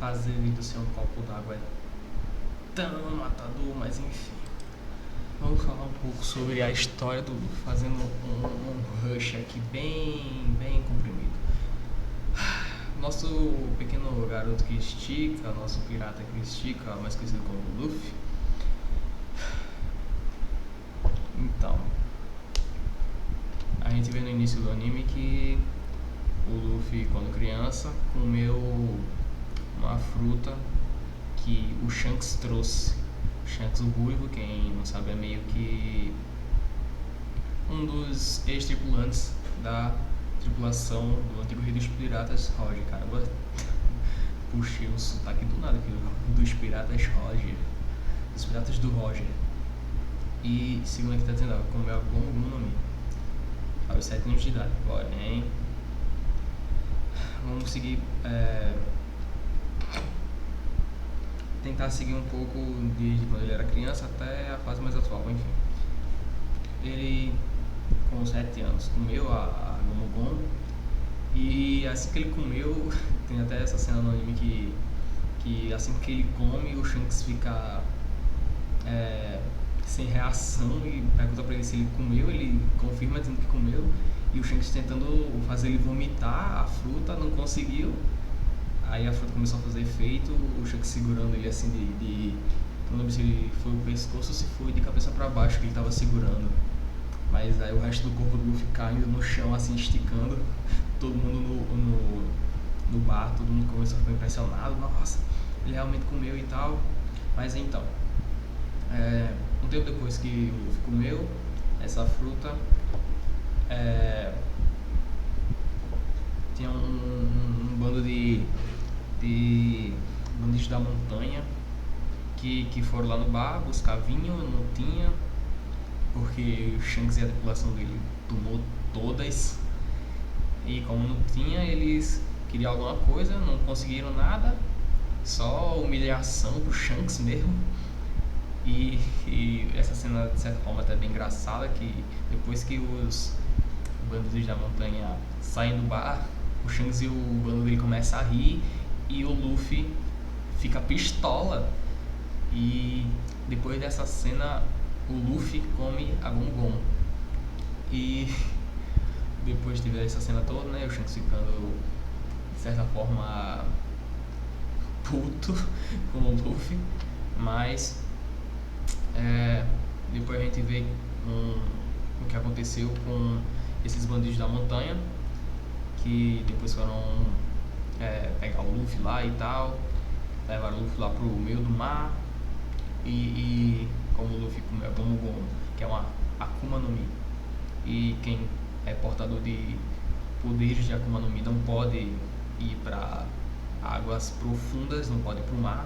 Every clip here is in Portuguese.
fazer do seu um copo d'água é tão matador, mas enfim. Vamos falar um pouco sobre a história do Luffy, fazendo um rush aqui bem comprimido. Nosso pequeno garoto que estica, nosso pirata que estica, mais conhecido como Luffy. Então, a gente vê no início do anime que o Luffy, quando criança, comeu uma fruta que o Shanks trouxe. O Shanks, o ruivo, quem não sabe, é meio que um dos ex-tripulantes da tripulação do antigo rei dos piratas, Roger. Caramba, puxei o sotaque do nada aqui, dos piratas Roger. Dos piratas do Roger. E segundo aqui tá dizendo, comeu a Gongun no Mi aos 7 anos de idade. Porém, vamos seguir, tentar seguir um pouco desde quando ele era criança até a fase mais atual. Enfim, ele com 7 anos comeu a Gomu, e assim que ele comeu, tem até essa cena no anime que assim que ele come, o Shanks fica sem reação e pergunta pra ele se ele comeu, ele confirma dizendo que comeu, e o Shanks tentando fazer ele vomitar a fruta, não conseguiu. Aí a fruta começou a fazer efeito, o Shanks segurando ele assim não lembro se foi o pescoço ou se foi de cabeça pra baixo que ele tava segurando. Mas aí o resto do corpo do Luffy caindo no chão, assim, esticando. Todo mundo no bar, todo mundo começou a ficar impressionado. Nossa, ele realmente comeu e tal. Mas então, um tempo depois que o Luffy comeu essa fruta, tinha um bando de bandidos da montanha que foram lá no bar buscar vinho, não tinha, porque o Shanks e a tripulação dele tomou todas, e como não tinha, eles queriam alguma coisa, não conseguiram nada, só humilhação pro Shanks mesmo. E essa cena de certa forma até bem engraçada, que depois que os bandidos da montanha saem do bar, o Shanks e o bando dele começam a rir e o Luffy fica pistola. E depois dessa cena o Luffy come a Gon. E depois teve essa cena toda, né, o Shanks ficando de certa forma puto com o Luffy, mas depois a gente vê o que aconteceu com esses bandidos da montanha, que depois foram pegar o Luffy lá e tal, levaram o Luffy lá pro meio do mar, e como o Luffy comeu a Gomu, que é uma Akuma no Mi, e quem é portador de poderes de Akuma no Mi não pode ir para águas profundas, não pode ir pro mar,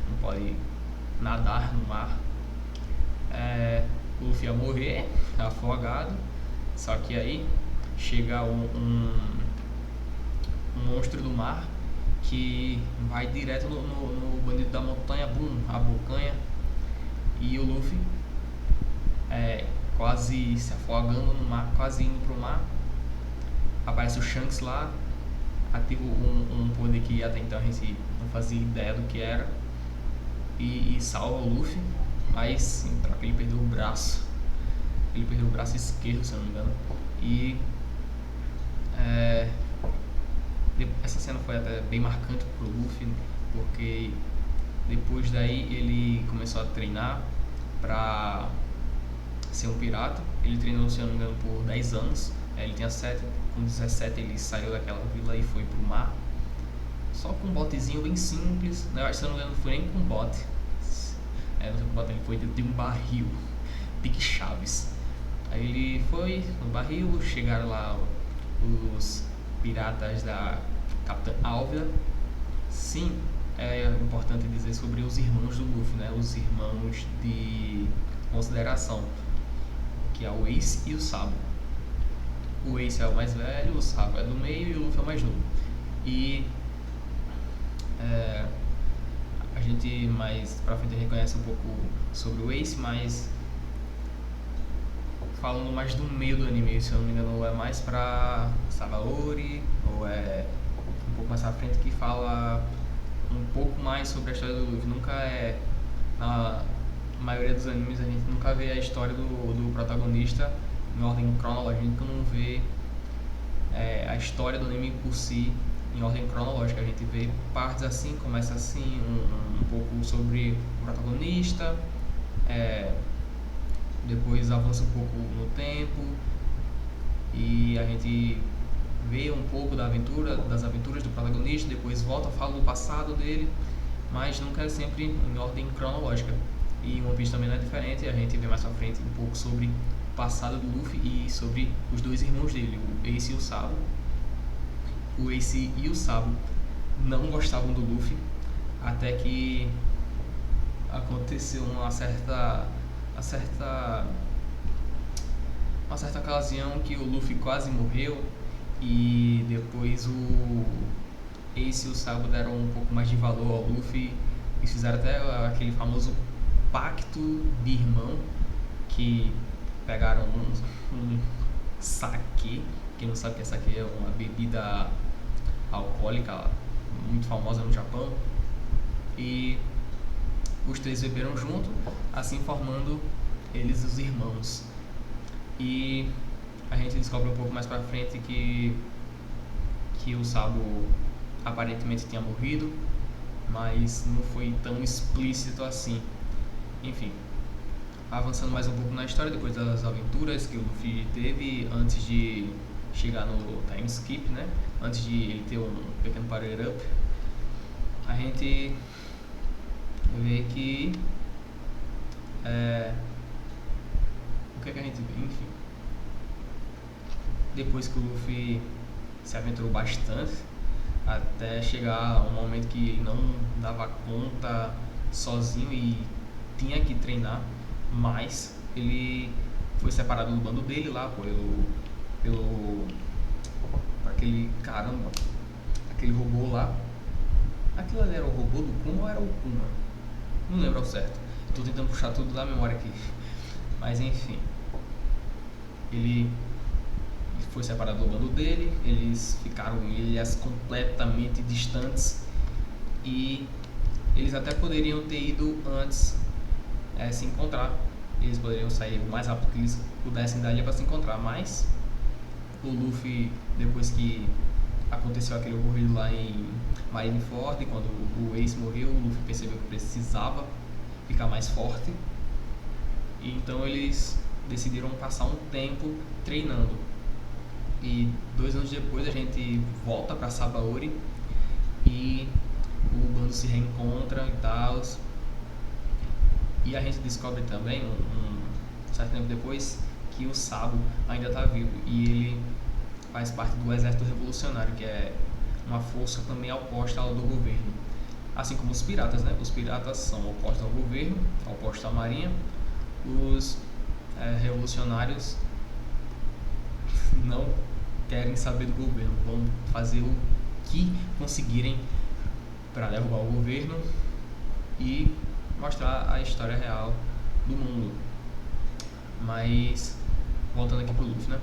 não pode nadar no mar. O Luffy ia morrer afogado, só que aí chega um monstro do mar que vai direto no bandido da montanha, bum, abocanha, e o Luffy quase se afogando no mar, quase indo pro mar. Aparece o Shanks lá, ativa um poder que até então a gente não fazia ideia do que era, e salva o Luffy, mas em troca ele perdeu o braço. Ele perdeu o braço esquerdo, se eu não me engano. E essa cena foi até bem marcante pro Luffy, porque depois daí ele começou a treinar pra ser um pirata. Ele treinou, se eu não me engano, por 10 anos. Ele tinha 7, com 17 ele saiu daquela vila e foi pro mar, só com um botezinho bem simples, né? Eu acho que, se eu não me engano, não foi nem com bote. Não foi com bote, ele foi dentro de um barril, pique Chaves. Aí ele foi no barril, chegaram lá os piratas da Capitã Álvida. Sim, é importante dizer sobre os irmãos do Luffy, né? Os irmãos de consideração, que é o Ace e o Sabo. O Ace é o mais velho, o Sabo é do meio e o Luffy é o mais novo. E a gente mais pra frente reconhece um pouco sobre o Ace, mas falando mais do meio do anime, se eu não me engano, é mais pra Sabaori, ou é um pouco mais pra frente que fala um pouco mais sobre a história do Luffy. Nunca é... Na maioria dos animes a gente nunca vê a história do protagonista em ordem cronológica. A gente não vê a história do anime por si em ordem cronológica. A gente vê partes assim, começa assim, um pouco sobre o protagonista, depois avança um pouco no tempo e a gente vê um pouco das aventuras do protagonista, depois volta a falar do passado dele, mas nunca é sempre em ordem cronológica. E One Piece também não é diferente, a gente vê mais pra frente um pouco sobre o passado do Luffy e sobre os dois irmãos dele, o Ace e o Sabo. O Ace e o Sabo não gostavam do Luffy, até que aconteceu uma certa ocasião que o Luffy quase morreu e depois o Ace e o Sabo deram um pouco mais de valor ao Luffy e fizeram até aquele famoso pacto de irmão, que pegaram um sake. Quem não sabe o que é sake, é uma bebida alcoólica muito famosa no Japão, e os três beberam junto, assim formando eles os irmãos. E a gente descobre um pouco mais pra frente que o Sabo aparentemente tinha morrido, mas não foi tão explícito assim. Enfim, avançando mais um pouco na história, depois das aventuras que o Luffy teve antes de chegar no time skip, né? Antes de ele ter um pequeno power up, a gente vê que o que é que a gente vê? Enfim, depois que o Luffy se aventurou bastante, até chegar um momento que ele não dava conta sozinho e tinha que treinar, mas ele foi separado do bando dele lá pelo aquele robô lá. Aquilo ali era o robô do Kuma ou era o Kuma? Não lembro ao certo. Estou tentando puxar tudo da memória aqui. Mas enfim, ele foi separado do bando dele, eles ficaram em ilhas completamente distantes e eles até poderiam ter ido antes se encontrar. Eles poderiam sair o mais rápido que eles pudessem da ilha para se encontrar, mas o Luffy, depois que aconteceu aquele ocorrido lá em Marineford, quando o Ace morreu, o Luffy percebeu que precisava ficar mais forte, e então eles decidiram passar um tempo treinando. E 2 anos depois a gente volta para Sabaody e o bando se reencontra e tal. E a gente descobre também, um certo tempo depois, que o Sabo ainda está vivo e ele faz parte do exército revolucionário, que é uma força também oposta ao do governo. Assim como os piratas, né? Os piratas são opostos ao governo, opostos à marinha. Os revolucionários não querem saber do governo, vão fazer o que conseguirem para derrubar o governo e mostrar a história real do mundo. Mas voltando aqui pro Luffy, né?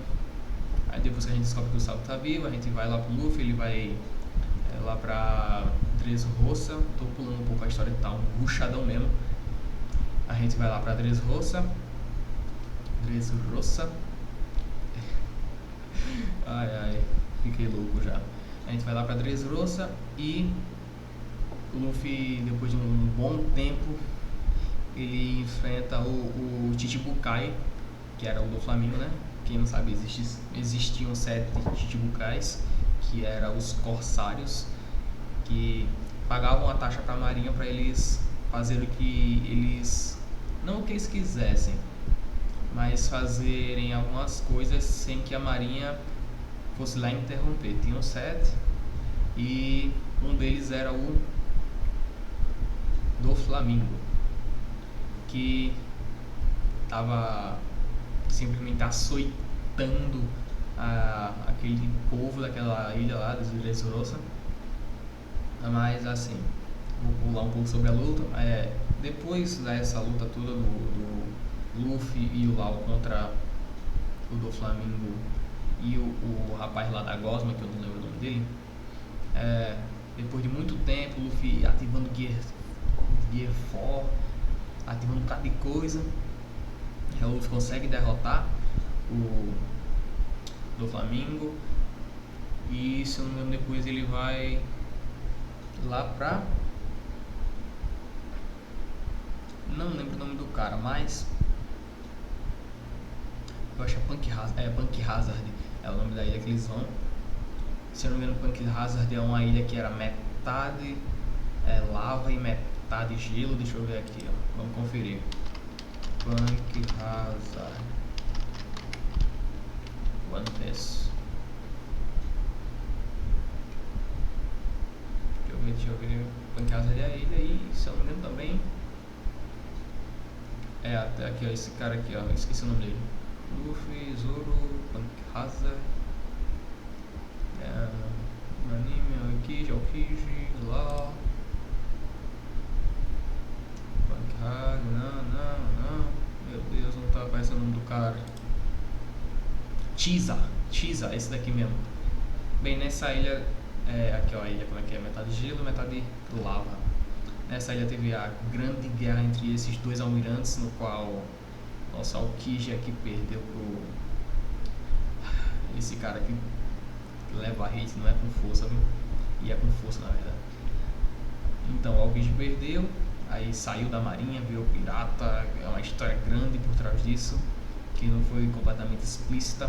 Aí depois que a gente descobre que o Sabo tá vivo, a gente vai lá pro Luffy, ele vai lá pra Dressrosa. Tô pulando um pouco a história, tá um rushadão mesmo. A gente vai lá pra Dressrosa. Ai, fiquei louco já. A gente vai lá pra Dressrosa e o Luffy, depois de um bom tempo, ele enfrenta o Chichibukai, que era o do Flamengo, né? Quem não sabe, existiam 7 Chichibukais, que eram os corsários, que pagavam a taxa para a marinha para eles fazerem o que eles... não o que eles quisessem, mas fazerem algumas coisas sem que a marinha fosse lá interromper. Tinham 7 e um deles era o do Flamengo, que estava simplesmente açoitando aquele povo daquela ilha lá, dos Dressrosa. Mas assim, vou pular um pouco sobre a luta. Depois dessa luta toda do Luffy e o Lau contra o do Flamengo e o rapaz lá da Gosma, que eu não lembro o nome dele, Depois de muito tempo, o Luffy ativando Gear 4, ativando um bocado de coisa, o Luffy consegue derrotar o Doflamingo. E se eu não me engano, depois ele vai lá pra... não lembro o nome do cara, mas eu acho que é Punk Hazard, é o nome da ilha que eles vão. Se eu não me engano, Punk Hazard é uma ilha que era metade lava e metade gelo. Deixa eu ver aqui, ó. Vamos conferir. Punk Hazard One Piece. Deixa eu ver. Punk Hazard é a ilha e, se eu não me engano, também até aqui, ó, esse cara aqui, ó, esqueci o nome dele. Luffy, Zoro, Punk Hazard, anime, Aokiji, lá. Punk Hazard, não, meu Deus, não tá aparecendo o nome do cara. Tiza, esse daqui mesmo. Bem, nessa ilha, aqui ó, a ilha, como é que é? Metade gelo, metade lava. Nessa ilha teve a grande guerra entre esses dois almirantes, no qual nossa Aokiji aqui perdeu pro esse cara que leva a hate, não é com força, viu? E é com força, na verdade. Então o Aokiji perdeu, aí saiu da marinha, virou pirata. É uma história grande por trás disso, que não foi completamente explícita.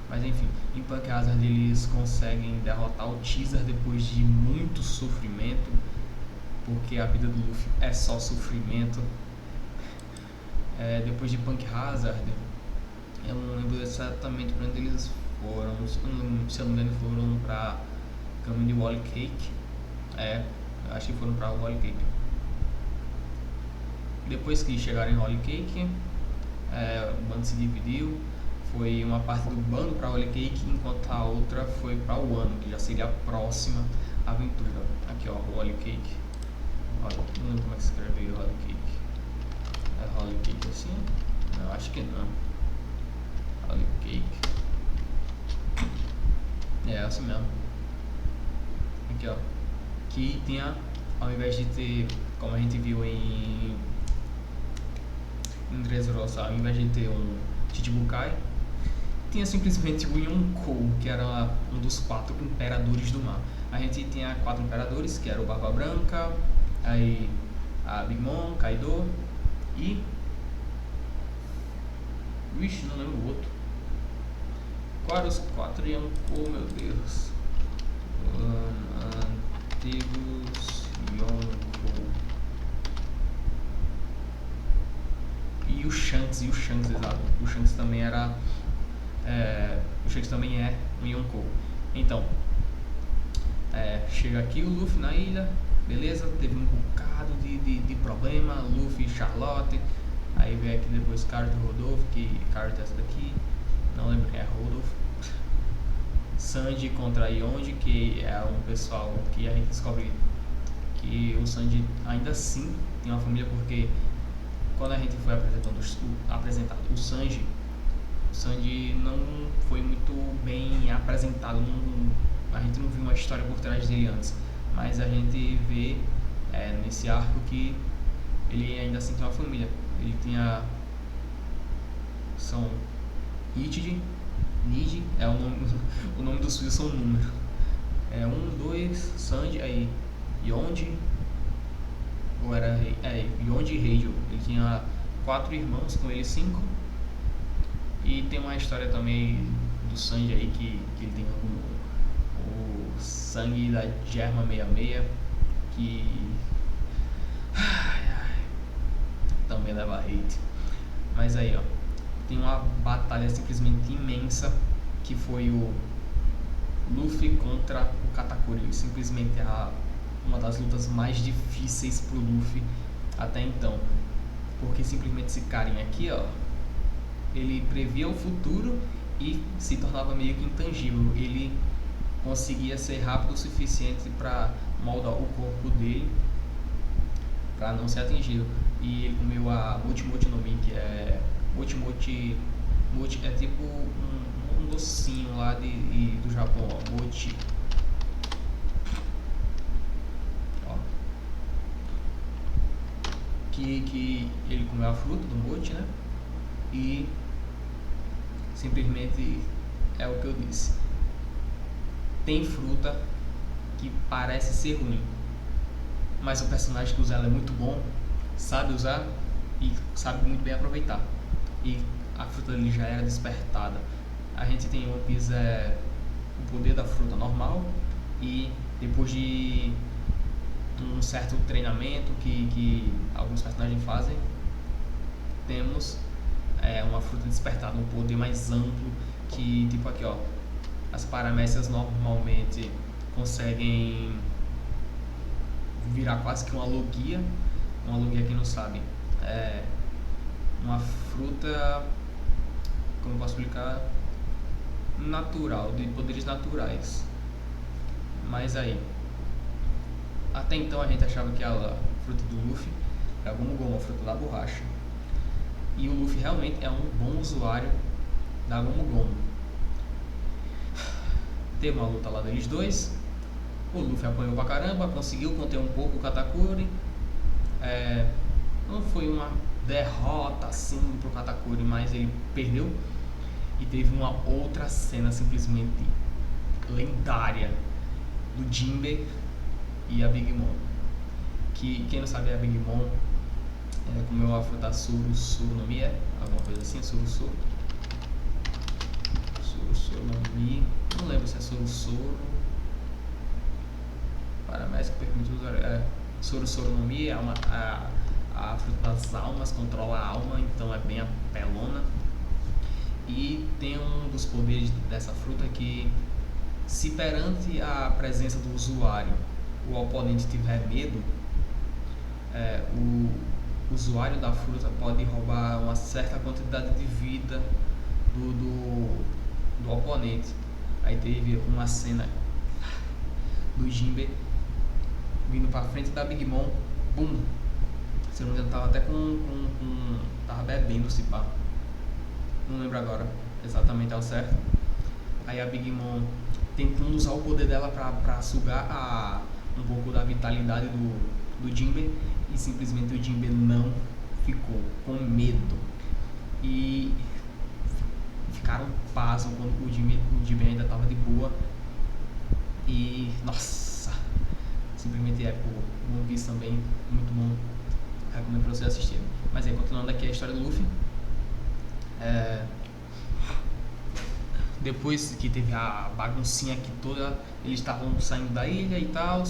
Mas enfim, em Punk Hazard eles conseguem derrotar o Teaser depois de muito sofrimento, porque a vida do Luffy é só sofrimento. Depois de Punk Hazard, eu não lembro exatamente para onde eles foram. Se eu não me engano, foram para caminho de Wally Cake. Acho que foram para Wally Cake. Depois que chegaram em Wally Cake, o bando se dividiu. Foi uma parte do bando para Wally Cake, enquanto a outra foi para Wano, que já seria a próxima aventura. Aqui ó, Wally Cake. Não lembro como é que se escreve Wally Cake. É Wally Cake assim? Não, acho que não. Wally Cake. É assim mesmo. Aqui ó. Que tinha, ao invés de ter, como a gente viu em Dressrosa, ao invés de ter um Chichibukai, tinha simplesmente o Yonkou, que era um dos 4 imperadores do mar. A gente tinha 4 imperadores, que era o Barba Branca, aí a Big Mom, Kaido e... Vixe, não lembro o outro. Qual eram os 4 Yonkou, meu Deus? Antigos Yonkou. E o Shanks, exato. O Shanks também era... o Shanks também é um Yonkou. Então, chega aqui o Luffy na ilha, beleza? Teve um bocado de problema, Luffy e Charlotte. Aí vem aqui depois Carter e Rodolfo, que Carter é essa daqui, não lembro quem é Rodolfo. Sanji contra Yonji, que é um pessoal que a gente descobre que o Sanji ainda assim tem uma família, porque quando a gente foi apresentado o Sanji não foi muito bem apresentado, a gente não viu uma história por trás dele antes, mas a gente vê nesse arco que ele ainda assim tem uma família. Ele tinha... são Ichiji, Niji, o nome dos filhos são números. 1, 2, Sanji, aí Yonji, ou era Yonji e Heijo. Ele tinha 4 irmãos, com ele 5. E tem uma história também do Sanji aí que ele tem o sangue da Germa 66, que também leva hate. Mas aí ó, tem uma batalha simplesmente imensa, que foi o Luffy contra o Katakuri. Simplesmente uma das lutas mais difíceis pro Luffy até então, porque simplesmente esse carinha aqui ó, ele previa o futuro e se tornava meio que intangível. Ele conseguia ser rápido o suficiente para moldar o corpo dele para não ser atingido. E ele comeu a Mochi Mochi no Mi, que é Mochi é tipo um docinho lá do Japão, ó, Mochi. que ele comeu a fruta do mote, né? E simplesmente é o que eu disse. Tem fruta que parece ser ruim, mas o personagem que usa ela é muito bom, sabe usar e sabe muito bem aproveitar. E a fruta dele já era despertada. A gente tem em One Piece o poder da fruta normal, e depois de um certo treinamento que alguns personagens fazem, temos uma fruta despertada, um poder mais amplo, que tipo aqui ó, as paramécias normalmente conseguem virar quase que uma logia. Uma logia, quem não sabe, é uma fruta, como eu posso explicar, natural, de poderes naturais. Mas aí, até então a gente achava que a fruta do Luffy era a Gomu Gomu, a fruta da borracha. E o Luffy realmente é um bom usuário da Gomu Gomu. Teve uma luta lá deles dois. O Luffy apanhou pra caramba, conseguiu conter um pouco o Katakuri. Não foi uma derrota assim pro Katakuri, mas ele perdeu. E teve uma outra cena simplesmente lendária do Jinbe e a Big Mom. Que quem não sabe, a Big Mom comeu a fruta Suru Suru no Mi, alguma coisa assim, Suru Suru. Suru Suru no Mi, não lembro se é Suru Suru. Para mais que permite usar. Suru Suru no Mi é a fruta das almas, controla a alma, então é bem apelona. E tem um dos poderes dessa fruta que, se perante a presença do usuário o oponente tiver medo, o usuário da fruta pode roubar uma certa quantidade de vida do oponente. Aí teve uma cena do Jinbe vindo pra frente da Big Mom, bum! Se não me engano, tava até tava bebendo, se pá. Não lembro agora exatamente ao certo. Aí a Big Mom tentando usar o poder dela pra sugar um pouco da vitalidade do Jinbe, e simplesmente o Jinbe não ficou com medo. E ficaram pasmos quando o Jinbe ainda tava de boa. E nossa, simplesmente épico. O One Piece também, muito bom. Recomendo pra você assistir. Mas aí, continuando aqui a história do Luffy. Depois que teve a baguncinha aqui toda, eles estavam saindo da ilha e tal,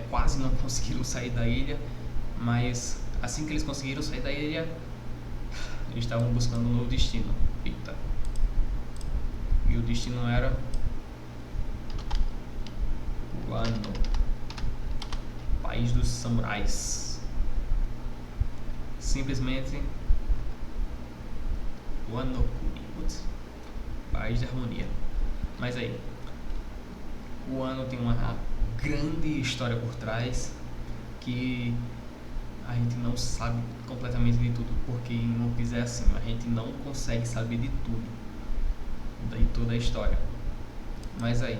quase não conseguiram sair da ilha, mas assim que eles conseguiram sair da ilha, eles estavam buscando um novo destino. Eita. E o destino era Wano, país dos samurais. Simplesmente Wano Kuni, país de harmonia. Mas aí, o Wano tem uma grande história por trás que a gente não sabe completamente de tudo, porque em One Piece é assim, a gente não consegue saber de tudo, de toda a história. Mas aí,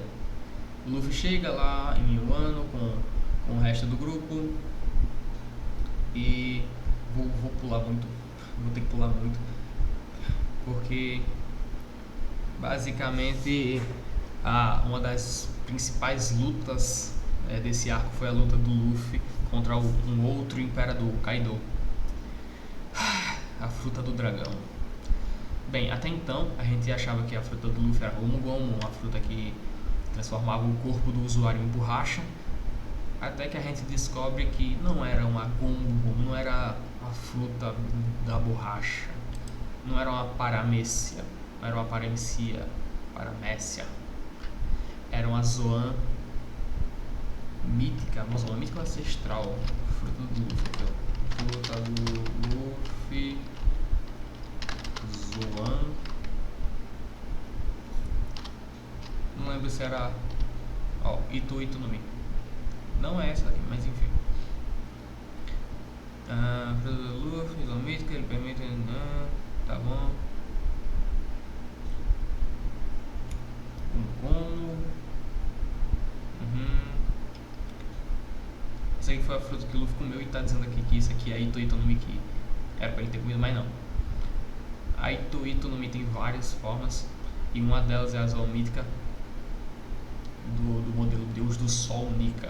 o Luffy chega lá em Wano com o resto do grupo, e vou pular muito, vou ter que pular muito, porque basicamente uma das principais lutas desse arco foi a luta do Luffy contra um outro imperador, Kaido, a fruta do dragão. Bem, até então a gente achava que a fruta do Luffy era Gomu Gomu, uma fruta que transformava o corpo do usuário em borracha, até que a gente descobre que não era uma Gomu Gomu, não era a fruta da borracha, não era uma paramécia, não era uma paramécia, era uma Zoan mítica, uma Zoan mítica ancestral, fruta do Luffy, fruta do Luffy, Zoan, não lembro se era, Ito no Mi, não é essa aqui, mas enfim. Fruta do Luffy, Zoan mítica, ele permite, tá bom. Como essa aí foi a fruta que o Luffy comeu e tá dizendo aqui que isso aqui é Ito no Mi, que era pra ele ter comido, mas não. A Ito no Mi tem várias formas, e uma delas é a Zoa mítica do modelo Deus do Sol Nika,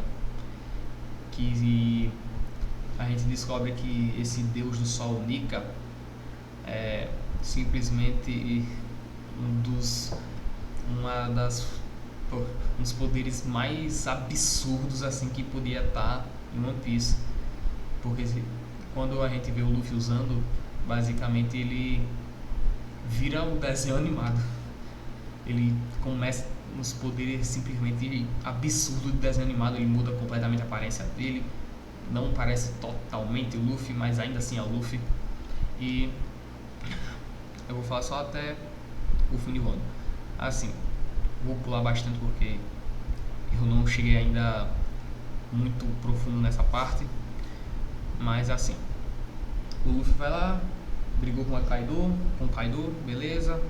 que a gente descobre que esse Deus do Sol Nika é simplesmente um dos poderes mais absurdos assim que podia estar em One Piece, porque quando a gente vê o Luffy usando, basicamente ele vira um desenho animado. Ele começa nos poderes simplesmente absurdos de desenho animado, ele muda completamente a aparência dele, não parece totalmente o Luffy, mas ainda assim é o Luffy. E eu vou falar só até o fim do ano. Assim, vou pular bastante porque eu não cheguei ainda muito profundo nessa parte. Mas assim, o Luffy vai lá, brigou com o Kaido, beleza.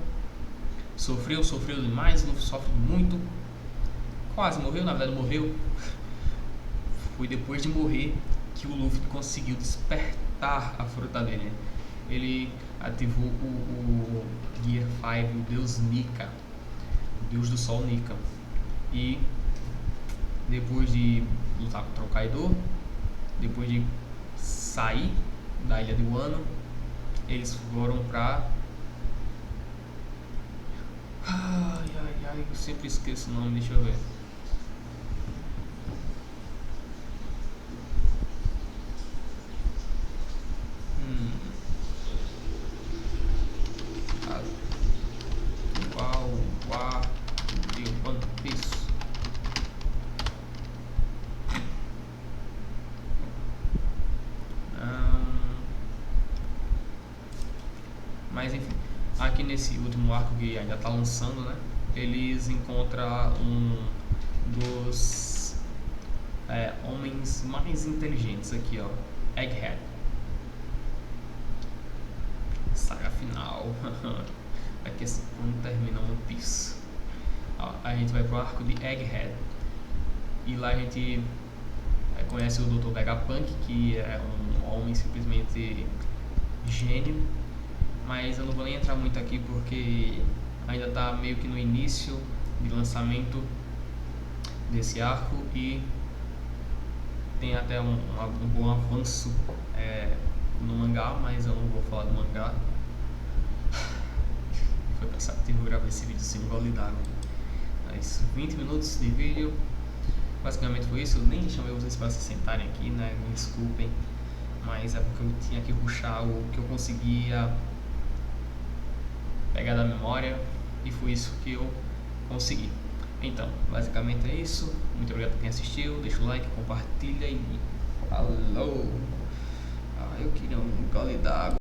Sofreu demais, o Luffy sofre muito. Quase morreu, na verdade morreu. Foi depois de morrer que o Luffy conseguiu despertar a fruta dele. Ele ativou o Gear 5, o Deus Nika, o Deus do Sol Nika. E depois de lutar contra o Kaido, depois de sair da ilha de Wano, eles foram pra... eu sempre esqueço o nome, deixa eu ver. One Piece. Mas enfim, aqui nesse último arco que ainda tá lançando, né? Eles encontram um dos homens mais inteligentes aqui, ó, Egghead. Saga final. Aqui assim, quando termina One Piece. Ó, a gente vai pro arco de Egghead. E lá a gente conhece o Dr. Vegapunk, que é um homem simplesmente gênio. Mas eu não vou nem entrar muito aqui porque ainda tá meio que no início de lançamento desse arco e tem até um bom avanço no mangá, mas eu não vou falar do mangá. Foi cansativo gravar esse vídeo sem gole d'água. Mas 20 minutos de vídeo, basicamente foi isso. Eu nem chamei vocês para se sentarem aqui, né? Me desculpem, mas é porque eu tinha que rushar o que eu conseguia pegar da memória e foi isso que eu consegui. Então, basicamente é isso. Muito obrigado por quem assistiu. Deixa o like, compartilha e falou! Eu queria um gole d'água.